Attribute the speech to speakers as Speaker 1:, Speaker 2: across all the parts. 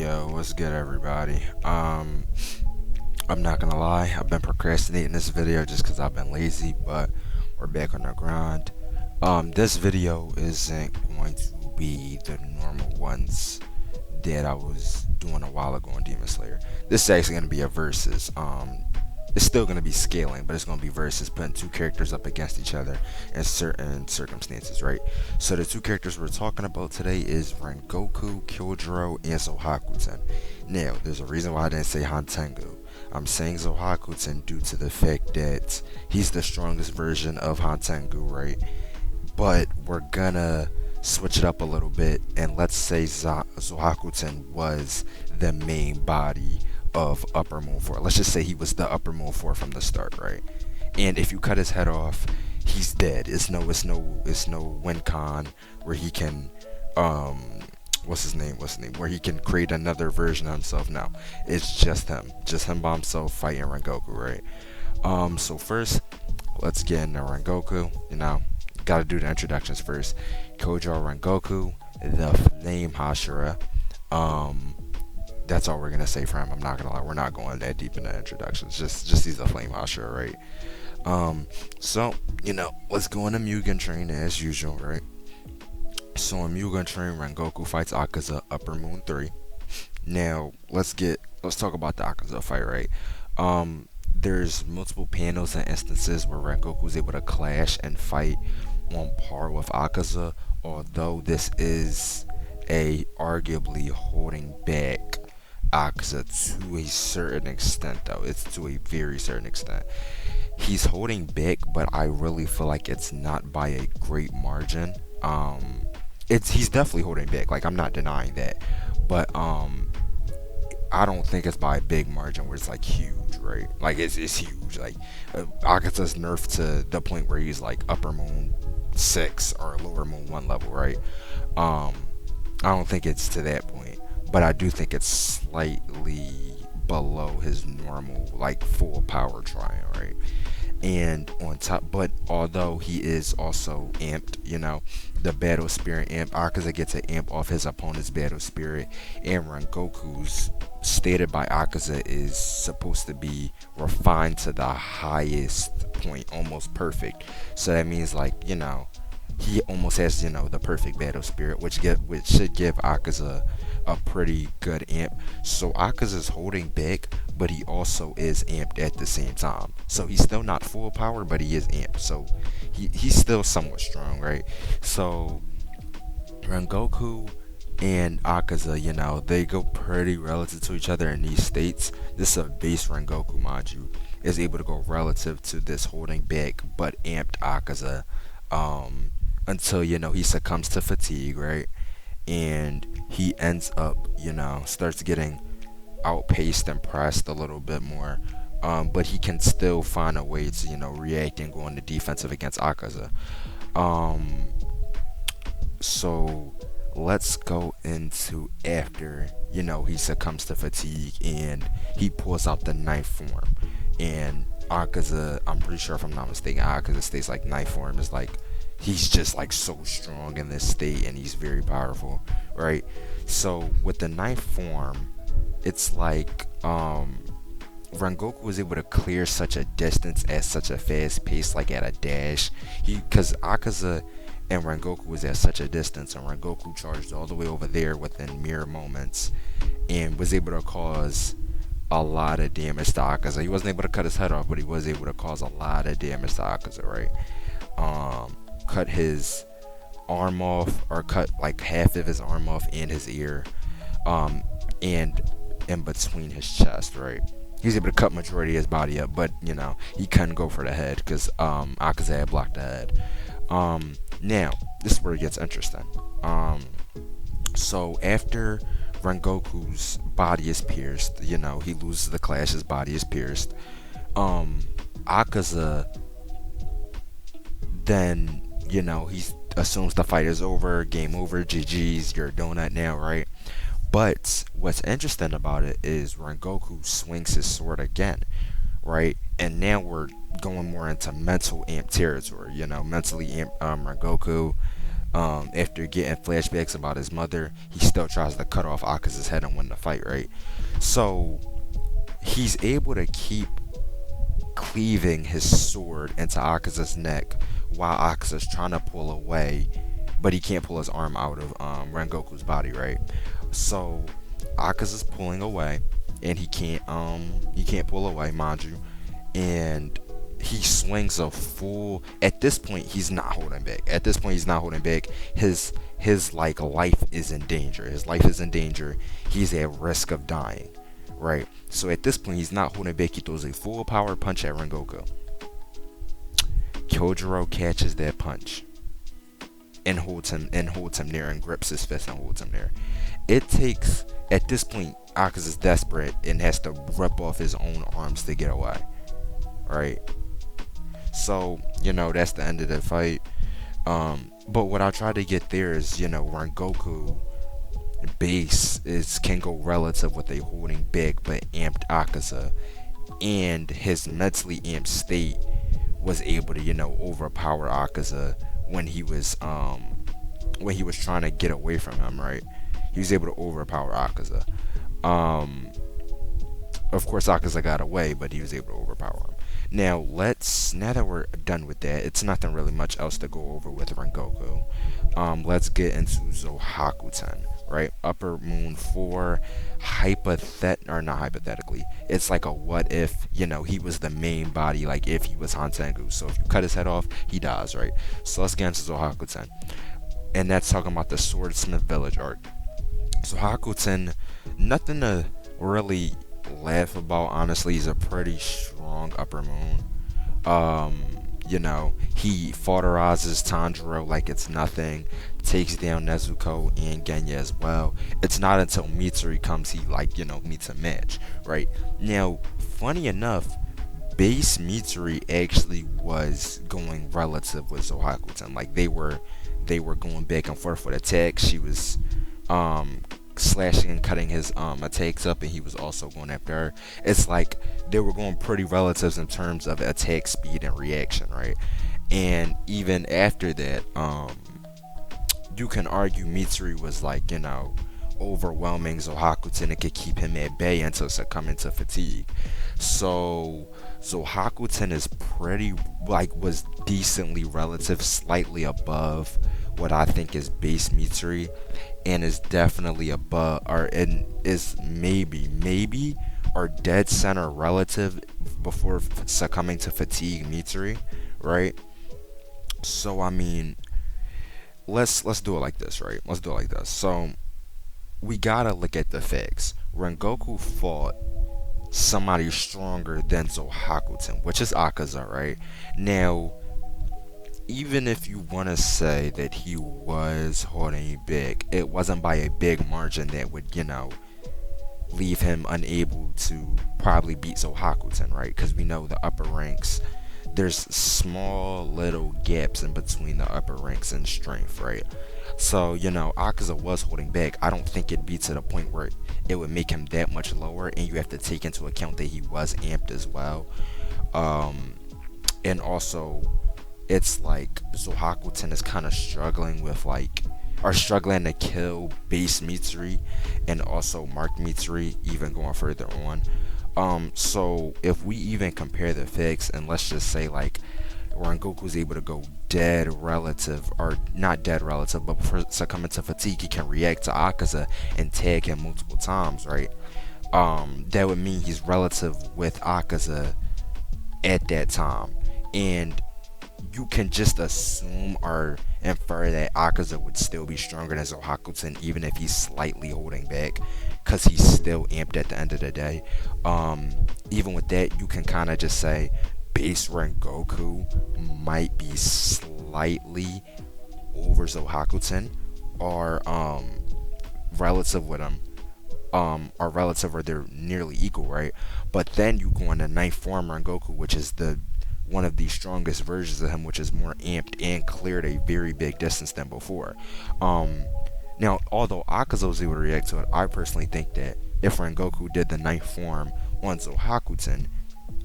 Speaker 1: Yo, what's good, everybody? I'm not gonna lie, I've been procrastinating this video just because I've been lazy, but we're back on the grind. This video isn't going to be the normal ones that I was doing a while ago on Demon Slayer. This is actually gonna be a versus. It's still going to be scaling, but it's going to be versus putting two characters up against each other in certain circumstances, right? So the two characters we're talking about today is Rengoku, Kyojuro, and Zohakuten. Now, there's a reason why I didn't say Hantengu. I'm saying Zohakuten due to the fact that he's the strongest version of Hantengu, right? But we're gonna switch it up a little bit, and let's say Zohakuten was the main body of Upper Moon 4. Let's just say he was the Upper Moon 4 from the start, right? And if you cut his head off, he's dead. It's no Wincon where he can what's his name? Where he can create another version of himself. No, it's just him by himself fighting Rengoku, right? So first, let's get into Rengoku. Gotta do the introductions first. Kojo Rengoku, the Flame Hashira. That's all we're gonna say for him. I'm not gonna lie, we're not going that deep in the introductions. Just he's a Flame Hashira, right? So let's go into Mugen Train as usual, right? So in Mugen Train, Rengoku fights Akaza Upper Moon 3. Now let's talk about the Akaza fight, right? There's multiple panels and instances where Rengoku is able to clash and fight on par with Akaza, although this is a arguably holding back Akaza to a certain extent, though. It's to a very certain extent. He's holding back, but I really feel like it's not by a great margin. He's definitely holding back. Like, I'm not denying that, but I don't think it's by a big margin where it's like huge, right? Like it's huge. Like Akaza's nerfed to the point where he's like Upper Moon 6 or Lower Moon 1 level, right? I don't think it's to that point, but I do think it's slightly below his normal, like, full power trying, right? And on top, but although he is also amped, the battle spirit amp, Akaza gets an amp off his opponent's battle spirit, and Rengoku's, stated by Akaza, is supposed to be refined to the highest point, almost perfect. So that means, like, he almost has, the perfect battle spirit, which should give Akaza a pretty good amp. So Akaza's holding back, but he also is amped at the same time. So he's still not full power, but he is amped. So he's still somewhat strong, right? So Rengoku and Akaza, they go pretty relative to each other in these states. This is a base Rengoku, mind you, is able to go relative to this holding back but amped Akaza, until he succumbs to fatigue, right? And he ends up, starts getting outpaced and pressed a little bit more, but he can still find a way to react and go on the defensive against Akaza. So let's go into after he succumbs to fatigue and he pulls out the ninth form, and Akaza, I'm pretty sure, if I'm not mistaken, Akaza states like ninth form is like he's just like so strong in this state and he's very powerful, right? So with the ninth form, it's like Rengoku was able to clear such a distance at such a fast pace, like at a dash. Because Akaza and Rengoku was at such a distance, and Rengoku charged all the way over there within mere moments and was able to cause a lot of damage to Akaza. He wasn't able to cut his head off, but he was able to cause a lot of damage to Akaza, right? Cut his arm off, or cut like half of his arm off and his ear, and in between his chest, right? He was able to cut majority of his body up, but he couldn't go for the head because Akaza had blocked the head. Now this is where it gets interesting. So after Rengoku's body is pierced, he loses the clash, his body is pierced. Akaza then, he assumes the fight is over, game over, GG's, you're a donut now, right? But what's interesting about it is Rengoku swings his sword again, right? And now we're going more into mental amp territory, mentally amp Rengoku After getting flashbacks about his mother, he still tries to cut off Akaza's head and win the fight, right? So he's able to keep cleaving his sword into Akaza's neck while Akaza's trying to pull away, but he can't pull his arm out of Rengoku's body, right? So Akaza's pulling away, and he can't pull away, mind you, and he swings a full. At this point, he's not holding back. At this point, he's not holding back. His like life is in danger. His life is in danger. He's at risk of dying, right? So at this point, he's not holding back. He throws a full power punch at Rengoku. Kyojiro catches that punch and holds him there and grips his fist and holds him there. It takes, at this point, Akaza is desperate and has to rip off his own arms to get away. Right? So, that's the end of the fight. But what I try to get there is, Rengoku base can go relative with a holding back but amped Akaza, and his mentally amped state was able to, overpower Akaza when he was trying to get away from him, right? He was able to overpower Akaza. Of course, Akaza got away, but he was able to overpower him. Now that we're done with that, it's nothing really much else to go over with Rengoku. Let's get into Zohakuten, right? Upper Moon 4, not hypothetically. It's like a what if, he was the main body, like if he was Hantengu. So if you cut his head off, he dies, right? So let's get into Zohakuten. And that's talking about the Swordsmith Village arc. Zohakuten, nothing to really laugh about, honestly. He's a pretty strong upper moon. He fautorizes Tanjiro like it's nothing, takes down Nezuko and Genya as well. It's not until Mitsuri comes he meets a match, right? Now, funny enough, base Mitsuri actually was going relative with Zohakuten. Like they were going back and forth with attacks. She was slashing and cutting his attacks up, and he was also going after her. It's like they were going pretty relatives in terms of attack speed and reaction, right? And even after that, you can argue Mitsuri was overwhelming Zohakuten and could keep him at bay until succumbing to fatigue. So Zohakuten is was decently relative, slightly above what I think is base Mitsuri, and is definitely above, is maybe or dead center relative before succumbing to fatigue Mitsuri, right? So I mean, let's do it like this, right? Let's do it like this. So we gotta look at the facts. Rengoku fought somebody stronger than Zohakuten, which is Akaza, right? Now, even if you want to say that he was holding back, it wasn't by a big margin that would, leave him unable to probably beat Zohakuten, right? Because we know the upper ranks, there's small little gaps in between the upper ranks in strength, right? So, Akaza was holding back. I don't think it'd be to the point where it would make him that much lower, and you have to take into account that he was amped as well. And also, it's like Zohakuten is kind of struggling to kill base Mitsuri and also Mark Mitsuri, even going further on. So if we even compare the facts, and let's just say Rengoku's able to go dead relative, or not dead relative, but before succumbing to fatigue, he can react to Akaza and tag him multiple times, right? That would mean he's relative with Akaza at that time, and you can just assume or infer that Akaza would still be stronger than Zohakuten, even if he's slightly holding back, because he's still amped at the end of the day. Even with that, you can kind of just say base Rengoku might be slightly over Zohakuten, or relative with him, or relative, or they're nearly equal, right? But then you go on the ninth form Rengoku, which is one of the strongest versions of him, which is more amped and cleared a very big distance than before. Now, although Akaza was able to react to it, I personally think that if Rengoku did the ninth form on Zohakuten,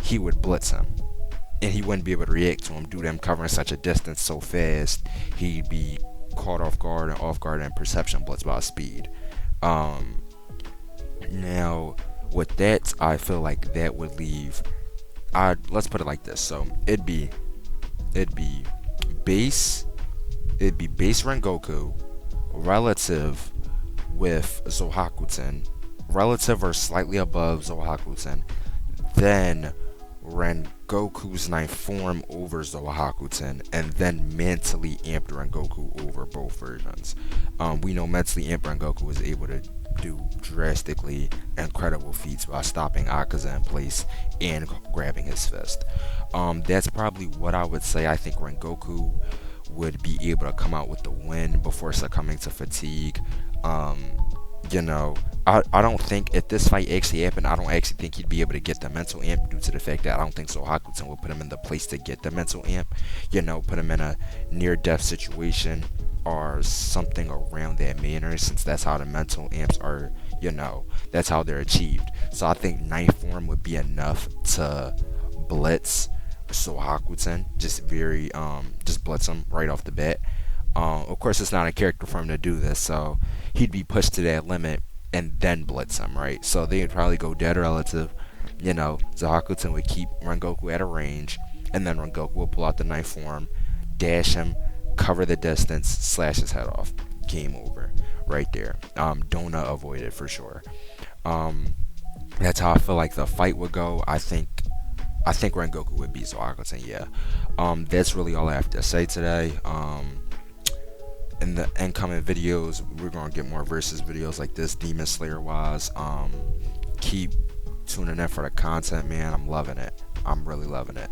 Speaker 1: he would blitz him, and he wouldn't be able to react to him due to him covering such a distance so fast. He'd be caught off guard and perception blitz by speed. Um, Now, with that, I feel like that would leave. Let's put it like this. So it'd be base base Rengoku relative with Zohakuten, relative or slightly above Zohakuten, then Rengoku's ninth form over Zohakuten, and then mentally amped Rengoku over both versions. We know mentally amped Rengoku was able to do drastically incredible feats by stopping Akaza in place and grabbing his fist. That's probably what I would say. I think Rengoku would be able to come out with the win before succumbing to fatigue. Um, I don't think if this fight actually happened, I don't actually think he'd be able to get the mental amp due to the fact that I don't think Zohakuten will put him in the place to get the mental amp. Put him in a near-death situation or something around that manner, since that's how the mental amps are, that's how they're achieved. So I think ninth form would be enough to blitz Zohakuten, just blitz him right off the bat. Of course, it's not a character for him to do this, so he'd be pushed to that limit and then blitz him, right? So they'd probably go dead relative. Zohakuten would keep Rengoku at a range, and then Rengoku will pull out the knife form, dash him, cover the distance, slash his head off. Game over, right there. Donut avoided for sure. That's how I feel like the fight would go. I think Rengoku would beat Zohakuten. Yeah. That's really all I have to say today. In the incoming videos, we're gonna get more versus videos like this, Demon Slayer wise. Keep tuning in for the content, man. I'm loving it. I'm really loving it.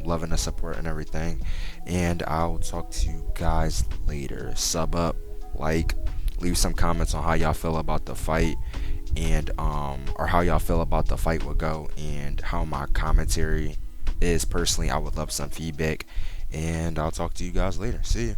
Speaker 1: Loving the support and everything. And I'll talk to you guys later. Sub up, like, leave some comments on how y'all feel about the fight, and or how y'all feel about the fight will go, and how my commentary is personally. I would love some feedback, and I'll talk to you guys later. See you.